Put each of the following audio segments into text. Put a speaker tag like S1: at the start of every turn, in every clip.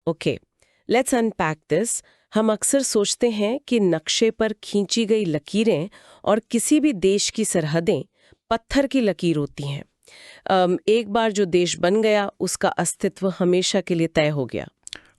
S1: Okay, let's unpack this. हम अक्सर सोचते हैं कि नक्शे पर खींची गई लकीरें और किसी भी देश की सरहदें पत्थर की लकीर होती हैं। एक बार जो देश बन गया उसका अस्तित्व हमेशा के लिए तय हो गया।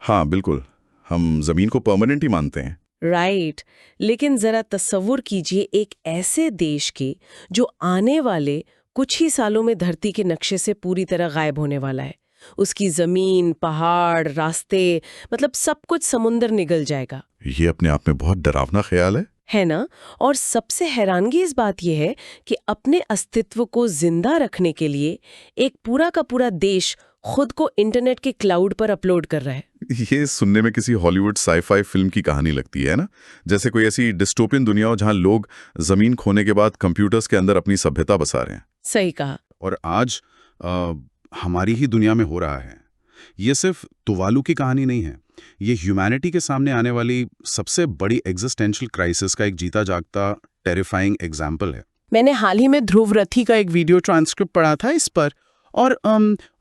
S2: हाँ बिल्कुल, हम जमीन को परमानेंट ही मानते हैं।
S1: राइट। लेकिन जरा तसव्वुर कीजिए एक ऐसे देश की जो आने वाले कुछ ही सालों में धरती के नक्शे से पूरी तरह गायब होने वाला है। उसकी जमीन, पहाड़, रास्ते, मतलब सब कुछ समुंदर निगल जाएगा।
S2: ये अपने आप में बहुत डरावना ख्याल है
S1: ना? और सबसे हैरानगी इस बात यह है कि अपने अस्तित्व को जिंदा रखने के लिए एक पूरा का पूरा देश खुद को इंटरनेट के क्लाउड पर अपलोड कर रहा है।
S2: ये सुनने में किसी हॉलीवुड साई-फाई फिल्म की कहानी लगती है ना, जैसे कोई ऐसी डिस्टोपियन दुनिया हो जहां लोग जमीन खोने के बाद कंप्यूटर्स के अंदर अपनी सभ्यता बसा रहे हैं।
S1: सही कहा।
S3: और आज हमारी ही दुनिया में हो रहा है। ये सिर्फ तुवालू की कहानी नहीं है, ये ह्यूमैनिटी के सामने आने वाली सबसे बड़ी एग्जिस्टेंशियल क्राइसिस का एक जीता जागता टेरिफाइंग एग्जाम्पल है।
S1: मैंने हाल ही में ध्रुव रथी का एक वीडियो ट्रांसक्रिप्ट पढ़ा था इस पर, और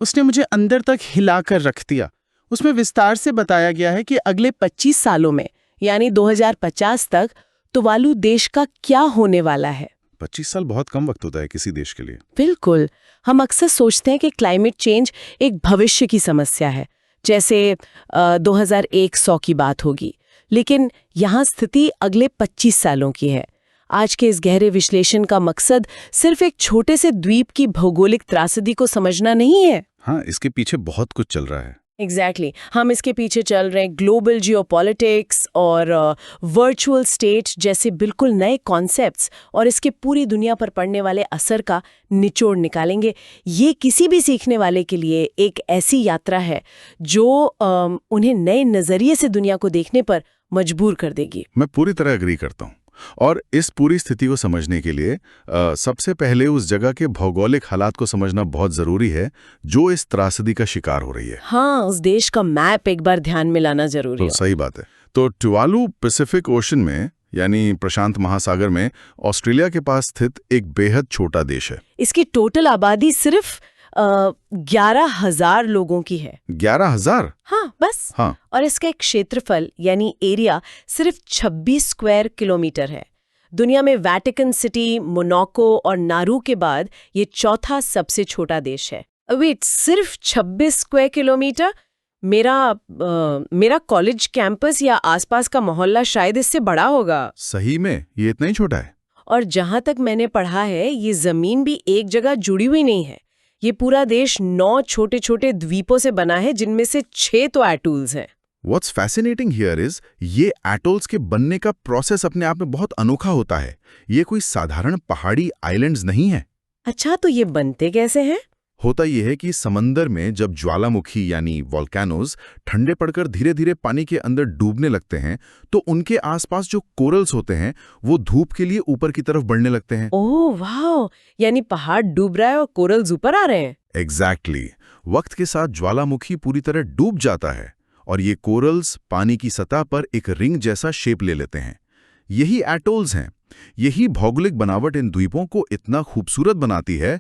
S1: उसने मुझे अंदर तक हिला कर रख दिया। उसमें विस्तार से बताया गया है कि अगले 25 सालों में, यानी 2050 तक, तुवालू देश का क्या होने वाला है।
S3: 25 साल बहुत कम वक्त होता है किसी देश के लिए।
S1: बिल्कुल। हम अक्सर सोचते हैं कि क्लाइमेट चेंज एक भविष्य की समस्या है, जैसे 2100 की बात होगी, लेकिन यहाँ स्थिति अगले 25 सालों की है। आज के इस गहरे विश्लेषण का मकसद सिर्फ एक छोटे से द्वीप की भौगोलिक त्रासदी को समझना नहीं है।
S3: हाँ, इसके पीछे बहुत कुछ चल रहा है।
S1: एग्जैक्टली हम इसके पीछे चल रहे हैं ग्लोबल जियोपॉलिटिक्स और वर्चुअल स्टेट जैसे बिल्कुल नए कॉन्सेप्ट्स, और इसके पूरी दुनिया पर पड़ने वाले असर का निचोड़ निकालेंगे। ये किसी भी सीखने वाले के लिए एक ऐसी यात्रा है जो उन्हें नए नजरिए से दुनिया को देखने पर मजबूर कर देगी।
S2: मैं पूरी तरह एग्री करता हूँ। और इस पूरी स्थिति को समझने के लिए सबसे पहले उस जगह के भौगोलिक हालात को समझना बहुत जरूरी है जो इस त्रासदी का शिकार हो रही है।
S1: हाँ, उस देश का मैप एक बार ध्यान में लाना जरूरी है।
S2: सही बात है। तो टुवालू पैसिफिक ओशन में, यानी प्रशांत महासागर में, ऑस्ट्रेलिया के पास स्थित एक बेहद छोटा देश है।
S1: इसकी टोटल आबादी सिर्फ 11,000 लोगों की है।
S2: 11,000?
S1: हाँ, बस।
S2: हाँ।
S1: और इसका एक क्षेत्रफल यानी एरिया सिर्फ 26 स्क्वायर किलोमीटर है। दुनिया में वेटिकन सिटी, मोनाको और नारू के बाद ये चौथा सबसे छोटा देश है। वेट, सिर्फ 26 स्क्वायर किलोमीटर? मेरा कॉलेज कैंपस या आसपास का मोहल्ला शायद इससे बड़ा होगा।
S2: सही में ये इतना ही छोटा है?
S1: और जहां तक मैंने पढ़ा है, ये जमीन भी एक जगह जुड़ी हुई नहीं है। ये पूरा देश 9 छोटे छोटे द्वीपों से बना है, जिनमें से 6 तो एटोल्स हैं।
S2: What's fascinating here is ये एटोल्स के बनने का प्रोसेस अपने आप में बहुत अनोखा होता है। ये कोई साधारण पहाड़ी आइलैंड्स नहीं है।
S1: अच्छा, तो ये बनते कैसे हैं?
S2: होता यह है कि समंदर में जब ज्वालामुखी यानी वोल्केनोज ठंडे पड़कर धीरे धीरे पानी के अंदर डूबने लगते हैं, तो उनके आसपास जो कोरल्स होते हैं वो धूप के लिए ऊपर की तरफ बढ़ने लगते हैं।
S1: ओह वाह, यानी पहाड़ डूब रहा है और कोरल्स ऊपर आ रहे हैं।
S2: एग्जैक्टली। वक्त के साथ ज्वालामुखी पूरी तरह डूब जाता है और ये कोरल्स पानी की सतह पर एक रिंग जैसा शेप ले लेते हैं। यही एटोल्स हैं। यही भौगोलिक बनावट इन द्वीपों को इतना खूबसूरत बनाती है,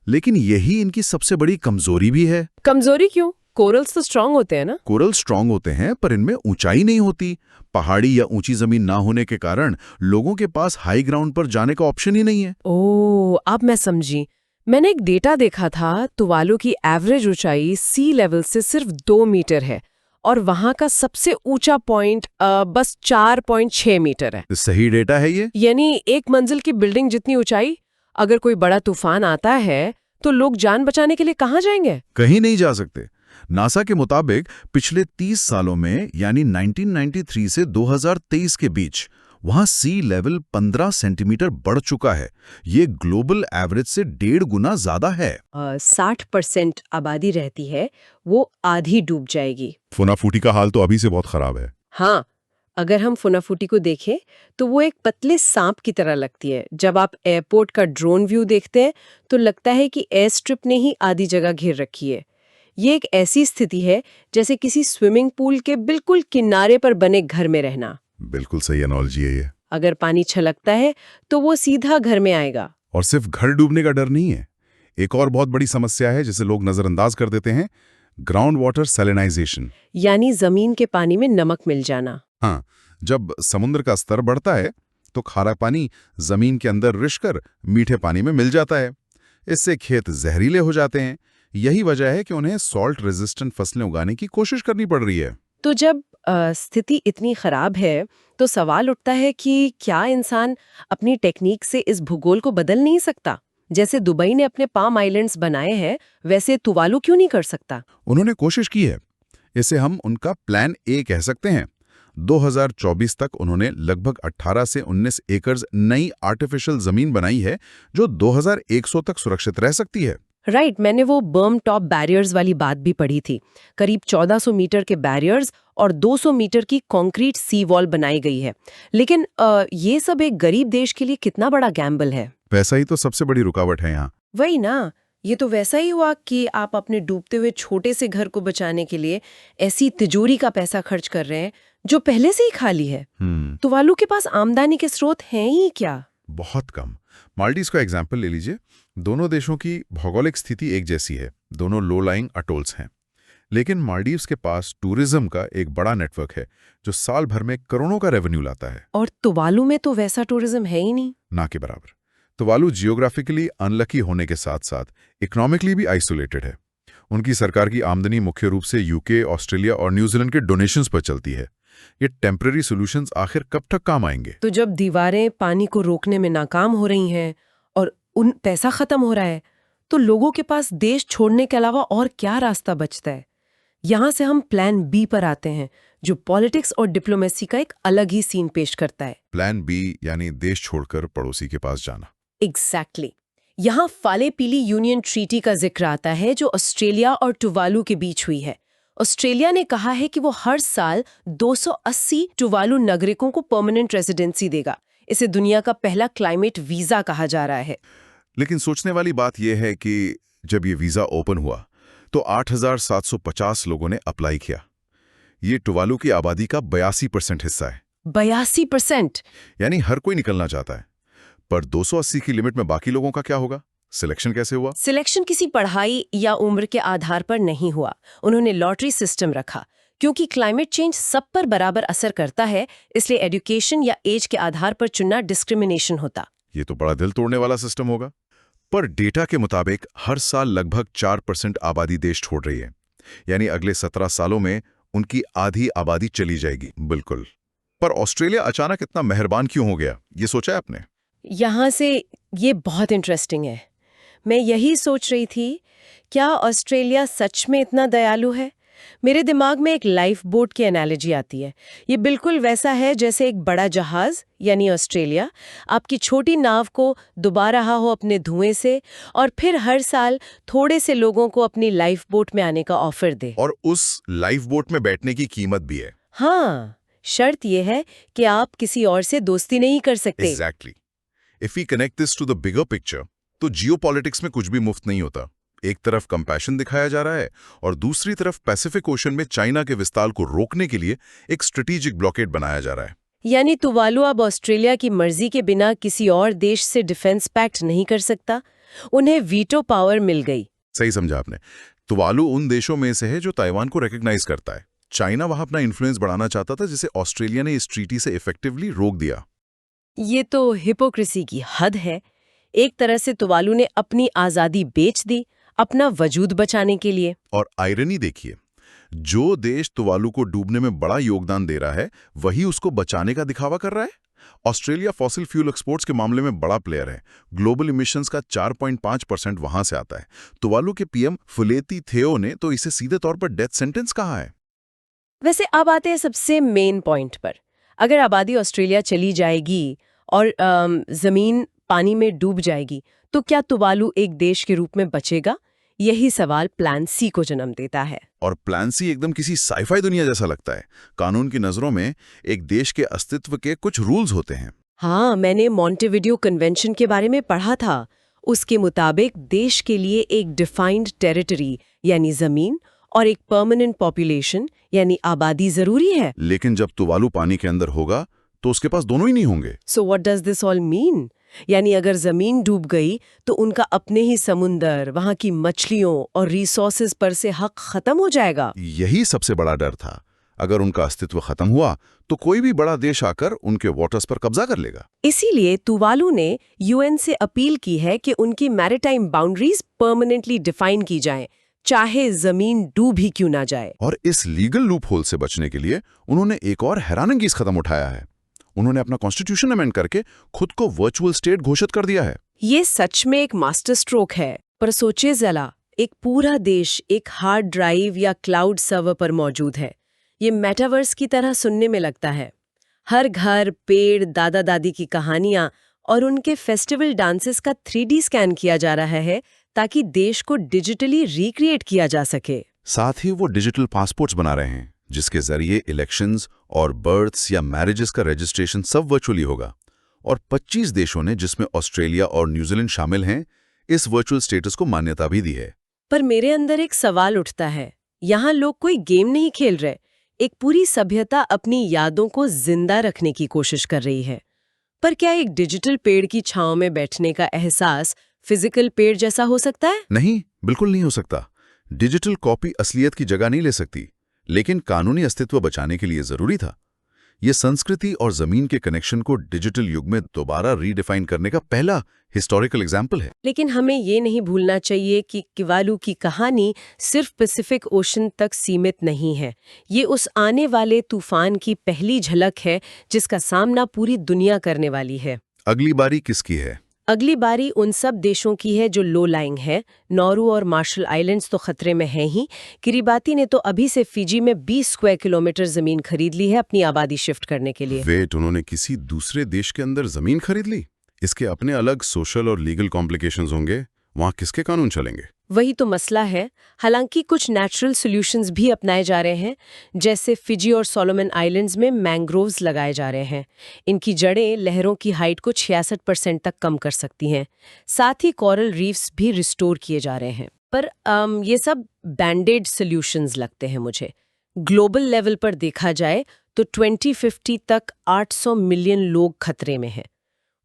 S2: लेकिन यही इनकी सबसे बड़ी कमजोरी भी है।
S1: कमजोरी क्यों? कोरल्स तो स्ट्रांग होते हैं ना?
S2: कोरल स्ट्रांग होते हैं, पर इनमें ऊंचाई नहीं होती। पहाड़ी या ऊंची जमीन ना होने के कारण लोगों के पास हाई ग्राउंड पर जाने का ऑप्शन ही नहीं है।
S1: ओह, अब मैं समझी। मैंने एक डेटा देखा था, तुवालू की एवरेज ऊंचाई सी लेवल से सिर्फ 2 मीटर है और वहां का सबसे ऊंचा पॉइंट बस 4.6 मीटर है।
S2: सही डेटा है ये?
S1: यानी एक मंजिल की बिल्डिंग जितनी ऊंचाई। अगर कोई बड़ा तूफान आता है तो लोग जान बचाने के लिए कहाँ जाएंगे?
S2: कहीं नहीं जा सकते। नासा के मुताबिक पिछले 30 सालों में, यानी 1993 से 2023 के बीच, वहां सी लेवल 15 सेंटीमीटर बढ़ चुका है। ये ग्लोबल एवरेज से 1.5 गुना ज्यादा है।
S1: 60% आबादी रहती है, वो आधी डूब जाएगी।
S2: फुनाफूटी का हाल तो अभी से बहुत खराब है।
S1: हाँ, अगर हम फुनाफूटी को देखें तो वो एक पतले सांप की तरह लगती है। जब आप एयरपोर्ट का ड्रोन व्यू देखते हैं तो लगता है कि एयर स्ट्रिप ने ही आधी जगह घेर रखी है। ये एक ऐसी स्थिति है जैसे किसी स्विमिंग पूल के बिल्कुल किनारे पर बने घर में रहना।
S2: बिल्कुल सही एनालॉजी है ये।
S1: अगर पानी छलकता है तो वो सीधा घर में आएगा।
S2: और सिर्फ घर डूबने का डर नहीं है, एक और बहुत बड़ी समस्या है जिसे लोग नजरअंदाज कर देते हैं, ग्राउंड वाटर सैलिनाइजेशन।
S1: यानी जमीन के पानी में नमक मिल जाना।
S2: हाँ, जब समुद्र का स्तर बढ़ता है तो खारा पानी जमीन के अंदर रिसकर मीठे पानी में मिल जाता है। इससे खेत जहरीले हो जाते हैं। यही वजह है कि उन्हें सॉल्ट रेजिस्टेंट फसलें उगाने की कोशिश करनी पड़ रही है।
S1: तो जब स्थिति इतनी खराब है तो सवाल उठता है कि क्या इंसान अपनी टेक्निक से इस भूगोल को बदल नहीं सकता? जैसे दुबई ने अपने पाम आइलैंड्स बनाए हैं, वैसे तुवालू क्यों नहीं कर सकता?
S2: उन्होंने कोशिश की है। इसे हम उनका प्लान ए कह सकते हैं। 2024 तक उन्होंने लगभग 18 से 19 एकड़ नई आर्टिफिशियल जमीन बनाई है जो 2100 तक सुरक्षित रह सकती है।
S1: राइट, मैंने वो बर्म टॉप बैरियर्स वाली बात भी पढ़ी थी। करीब 1400 मीटर के बैरियर्स और 200 मीटर की कंक्रीट सी वॉल बनाई गई है। लेकिन ये सब एक गरीब देश के लिए कितना बड़ा गैम्बल है।
S2: पैसा ही तो सबसे बड़ी रुकावट है यहाँ।
S1: वही ना, ये तो वैसा ही हुआ कि आप अपने डूबते हुए छोटे से घर को बचाने के लिए ऐसी तिजोरी का पैसा खर्च कर रहे हैं जो पहले से ही खाली है। तुवालू के पास आमदनी के स्रोत हैं ही क्या?
S2: बहुत कम। माल्दीव्स का एग्जाम्पल ले लीजिए। दोनों देशों की भौगोलिक स्थिति एक जैसी है, दोनों लो लाइंग अटोल्स हैं। लेकिन माल्दीव्स के पास टूरिज्म का एक बड़ा नेटवर्क है जो साल भर में करोड़ों का रेवेन्यू लाता है।
S1: और तुवालू में तो वैसा टूरिज्म है ही नहीं।
S2: ना के बराबर। तुवालू जियोग्राफिकली अनलकी होने के साथ साथ इकोनॉमिकली भी आइसोलेटेड है। उनकी सरकार की आमदनी मुख्य रूप से यूके, ऑस्ट्रेलिया और न्यूजीलैंड के डोनेशंस पर चलती है। ये टेम्पररी सॉल्यूशंस आखिर कब तक काम आएंगे?
S1: तो जब दीवारें पानी को रोकने में नाकाम हो रही हैं और उन पैसा खत्म हो रहा है, तो लोगों के पास देश छोड़ने के अलावा और क्या रास्ता बचता है? यहाँ से हम प्लान बी पर आते हैं, जो पॉलिटिक्स और डिप्लोमेसी का एक अलग ही सीन पेश करता है।
S2: प्लान बी यानी देश छोड़कर पड़ोसी के पास जाना।
S1: एग्जैक्टली। यहाँ फाले पीली यूनियन ट्रीटी का जिक्र आता है जो ऑस्ट्रेलिया और टुवालू के बीच हुई है। ऑस्ट्रेलिया ने कहा है कि वो हर साल 280 टुवालू नागरिकों को परमानेंट रेजिडेंसी देगा। इसे दुनिया का पहला क्लाइमेट वीजा कहा जा रहा है।
S2: लेकिन सोचने वाली बात यह है कि जब ये वीजा ओपन हुआ तो 8,750 लोगों ने अप्लाई किया। ये टुवालू की आबादी का 82% हिस्सा है।
S1: 82%?
S2: यानी हर कोई निकलना चाहता है। पर 280 की लिमिट में बाकी लोगों का क्या होगा? सिलेक्शन कैसे हुआ?
S1: सिलेक्शन किसी पढ़ाई या उम्र के आधार पर नहीं हुआ। उन्होंने लॉटरी सिस्टम रखा। क्योंकि क्लाइमेट चेंज सब पर बराबर असर करता है, इसलिए एजुकेशन या एज के आधार पर चुनना डिस्क्रिमिनेशन होता।
S2: ये तो बड़ा दिल तोड़ने वाला सिस्टम होगा। पर डेटा के मुताबिक हर साल लगभग 4% आबादी देश छोड़ रही है। यानी अगले 17 सालों में उनकी आधी आबादी चली जाएगी। बिल्कुल। पर ऑस्ट्रेलिया अचानक इतना मेहरबान क्यों हो गया, ये सोचा है आपने?
S1: यहाँ से ये बहुत इंटरेस्टिंग है। मैं यही सोच रही थी, क्या ऑस्ट्रेलिया सच में इतना दयालु है? मेरे दिमाग में एक लाइफ बोट की एनालॉजी आती है। ये बिल्कुल वैसा है जैसे एक बड़ा जहाज यानी ऑस्ट्रेलिया आपकी छोटी नाव को डुबा रहा हो अपने धुएं से, और फिर हर साल थोड़े से लोगों को अपनी लाइफ बोट में आने का ऑफर दे।
S2: और उस लाइफ बोट में बैठने की कीमत भी है।
S1: हाँ, शर्त यह है कि आप किसी और से दोस्ती नहीं कर सकते।
S2: Exactly. If we connect this to the bigger picture, तो जियोपॉलिटिक्स में कुछ भी मुफ्त नहीं होता। एक तरफ कंपैशन दिखाया जा रहा है और दूसरी तरफ पैसिफिक ओशन में चाइना के विस्तार को रोकने के लिए एक स्ट्रेटेजिक ब्लॉकेड बनाया जा रहा है।
S1: यानी तुवालू अब ऑस्ट्रेलिया की मर्जी के बिना किसी और देश से डिफेंस पैक्ट नहीं कर सकता। उन्हें वीटो पावर मिल गई।
S2: सही समझा आपने। तुवालू उन देशों में से है जो ताइवान को रिकॉग्नाइज करता है। चाइना वहां अपना इन्फ्लुएंस बढ़ाना चाहता था, जिसे ऑस्ट्रेलिया ने इस ट्रीटी से इफेक्टिवली रोक दिया।
S1: ये तो हिपोक्रेसी की हद है। एक तरह से तुवालू ने अपनी आजादी बेच दी अपना वजूद बचाने के लिए।
S2: और आयरनी देखिए, जो देश तुवालू को डूबने में बड़ा योगदान दे रहा है वही उसको बचाने का दिखावा कर रहा है। ऑस्ट्रेलिया फॉसिल फ्यूल एक्सपोर्ट्स के मामले में बड़ा प्लेयर है। ग्लोबल इमिशंस का 4.5% वहां से आता है। तुवालू के पीएम फुलेती थेओ ने तो इसे सीधे तौर पर डेथ सेंटेंस कहा है।
S1: वैसे अब आते हैं सबसे मेन पॉइंट पर। अगर आबादी ऑस्ट्रेलिया चली जाएगी और जमीन पानी में डूब जाएगी, तो क्या तुवालू एक देश के रूप में बचेगा? यही सवाल प्लान सी को जन्म देता है।
S2: और प्लान सी एकदम किसी साइफाई दुनिया जैसा लगता है। कानून की नजरों में एक देश के अस्तित्व के कुछ रूल्स होते हैं।
S1: हाँ, मैंने मॉन्टेविडियो कन्वेंशन के बारे में पढ़ा था। उसके मुताबिक देश के लिए एक डिफाइंड टेरिटरी यानी जमीन और एक परमानेंट पॉपुलेशन यानी आबादी जरूरी है।
S2: लेकिन जब तुवालू पानी के अंदर होगा तो उसके पास दोनों ही नहीं होंगे।
S1: So what does this all mean? यानी अगर जमीन डूब गई तो उनका अपने ही समुंदर, वहां की मछलियों और रिसोर्सेज पर से हक खत्म हो जाएगा।
S2: यही सबसे बड़ा डर था। अगर उनका अस्तित्व खत्म हुआ तो कोई भी बड़ा देश आकर उनके वाटर्स पर कब्जा कर लेगा।
S1: इसीलिए तुवालू ने यूएन से अपील की है कि उनकी मैरिटाइम बाउंड्रीज परमानेंटली डिफाइन की जाएं, चाहे जमीन डूब ही क्यों ना जाए।
S2: और इस लीगल लूप होल से बचने के लिए उन्होंने एक और हैरानंगेज कदम उठाया है। उन्होंने अपना कॉन्स्टिट्यूशन अमेंड करके खुद को वर्चुअल स्टेट घोषित कर दिया है।
S1: ये सच में एक मास्टर स्ट्रोक है। पर सोचिए जरा, एक पूरा देश एक हार्ड ड्राइव या क्लाउड सर्वर पर मौजूद है। ये मेटावर्स की तरह सुनने में लगता है। हर घर, पेड़, दादा दादी की कहानियां और उनके फेस्टिवल डांसेस का 3D स्कैन किया जा रहा है ताकि देश को डिजिटली रिक्रिएट किया जा सके।
S2: साथ ही वो डिजिटल पासपोर्ट्स बना रहे हैं जिसके जरिए इलेक्शंस और बर्थ्स या मैरिजेस का रजिस्ट्रेशन सब वर्चुअली होगा। और 25 देशों ने, जिसमें ऑस्ट्रेलिया और न्यूजीलैंड शामिल हैं, इस वर्चुअल स्टेटस को मान्यता भी दी है।
S1: पर मेरे अंदर एक सवाल उठता है, यहाँ लोग कोई गेम नहीं खेल रहे, एक पूरी सभ्यता अपनी यादों को जिंदा रखने की कोशिश कर रही है। पर क्या एक डिजिटल पेड़ की छांव में बैठने का एहसास फिजिकल पेड़ जैसा हो सकता है?
S2: नहीं, बिल्कुल नहीं हो सकता। डिजिटल कॉपी असलियत की जगह नहीं ले सकती, लेकिन कानूनी अस्तित्व बचाने के लिए जरूरी था। ये संस्कृति और जमीन के कनेक्शन को डिजिटल युग में दोबारा रीडिफाइन करने का पहला हिस्टोरिकल एग्जाम्पल है।
S1: लेकिन हमें ये नहीं भूलना चाहिए कि तुवालू की कहानी सिर्फ पैसिफिक ओशन तक सीमित नहीं है। ये उस आने वाले तूफान की पहली झलक है जिसका सामना पूरी दुनिया करने वाली है।
S2: अगली बारी किसकी है?
S1: अगली बारी उन सब देशों की है जो लो लाइंग है। नौरू और मार्शल आइलैंड्स तो खतरे में हैं ही। किरिबाती ने तो अभी से फिजी में 20 स्क्वायर किलोमीटर जमीन खरीद ली है अपनी आबादी शिफ्ट करने के लिए।
S2: वेट, उन्होंने किसी दूसरे देश के अंदर जमीन खरीद ली? इसके अपने अलग सोशल और लीगल कॉम्प्लिकेशंस होंगे। वहां किसके कानून चलेंगे?
S1: वही तो मसला है। हालांकि कुछ नेचुरल सॉल्यूशंस भी अपनाए जा रहे हैं, जैसे फिजी और सोलोमन आइलैंड्स में मैंग्रोव्स लगाए जा रहे हैं। इनकी जड़ें लहरों की हाइट को 66% तक कम कर सकती हैं। साथ ही कोरल रीफ्स भी रिस्टोर किए जा रहे हैं। पर ये सब बैंडेड सॉल्यूशंस लगते हैं मुझे। ग्लोबल लेवल पर देखा जाए तो 2050 तक 800 मिलियन लोग खतरे में हैं।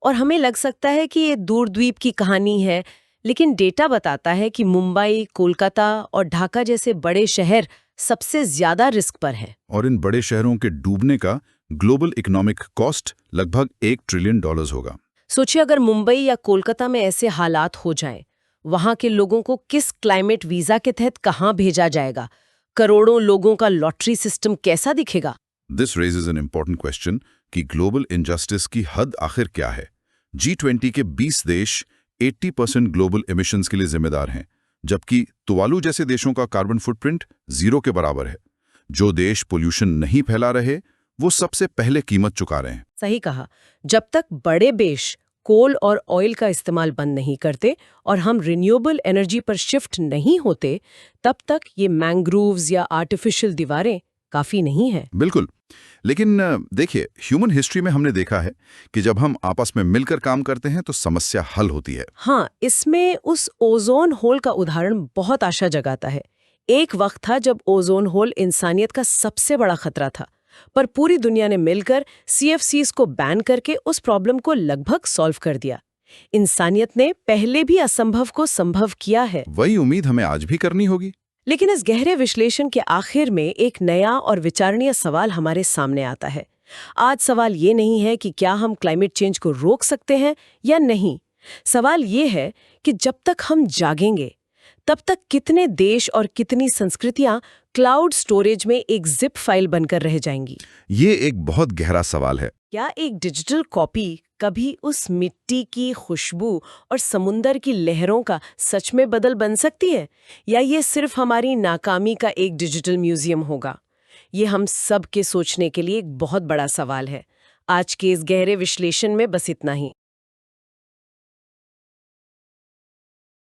S1: और हमें लग सकता है कि ये दूरद्वीप की कहानी है, लेकिन डेटा बताता है कि मुंबई, कोलकाता और ढाका जैसे बड़े शहर सबसे ज्यादा रिस्क पर हैं।
S2: और इन बड़े शहरों के डूबने का ग्लोबल इकोनॉमिक कॉस्ट लगभग $1 ट्रिलियन होगा।
S1: सोचिए, अगर मुंबई या कोलकाता में ऐसे हालात हो जाएं, वहां के लोगों को किस क्लाइमेट वीजा के तहत कहां भेजा जाएगा? करोड़ों लोगों का लॉटरी सिस्टम कैसा दिखेगा?
S2: This raises an important question कि ग्लोबल इनजस्टिस की हद आखिर क्या है। G20 के 20 देश 80% ग्लोबल एमिशंस के लिए जिम्मेदार हैं, जबकि तुवालू जैसे देशों का कार्बन फुटप्रिंट 0 के बराबर है। जो देश पोल्यूशन नहीं फैला रहे वो सबसे पहले कीमत चुका रहे हैं।
S1: सही कहा। जब तक बड़े देश कोल और ऑयल का इस्तेमाल बंद नहीं करते और हम रिन्यूएबल एनर्जी पर शिफ्ट नहीं होते, तब तक ये मैंग्रोव्स या आर्टिफिशियल दीवारें काफी नहीं है।
S2: बिल्कुल। लेकिन देखिए, ह्यूमन हिस्ट्री में हमने देखा है कि जब हम आपस में मिलकर काम करते हैं तो समस्या हल होती है।
S1: हाँ, इसमें उस ओजोन होल का उदाहरण बहुत आशा जगाता है। एक वक्त था जब ओजोन होल इंसानियत का सबसे बड़ा खतरा था, पर पूरी दुनिया ने मिलकर CFCs को बैन करके उस प्रॉब्लम को लगभग सॉल्व कर दिया। इंसानियत ने पहले भी असंभव को संभव किया है।
S2: वही उम्मीद हमें आज भी करनी होगी।
S1: लेकिन इस गहरे विश्लेषण के आखिर में एक नया और विचारणीय सवाल हमारे सामने आता है। आज सवाल ये नहीं है कि क्या हम क्लाइमेट चेंज को रोक सकते हैं या नहीं। सवाल ये है कि जब तक हम जागेंगे, तब तक कितने देश और कितनी संस्कृतियां क्लाउड स्टोरेज में एक जिप फाइल बनकर रह जाएंगी।
S2: ये एक बहुत गहरा सवाल है।
S1: क्या एक डिजिटल कॉपी कभी उस मिट्टी की खुशबू और समुंदर की लहरों का सच में बदल बन सकती है, या ये सिर्फ हमारी नाकामी का एक डिजिटल म्यूजियम होगा? ये हम सब के सोचने के लिए एक बहुत बड़ा सवाल है। आज के इस गहरे विश्लेषण में बस इतना ही।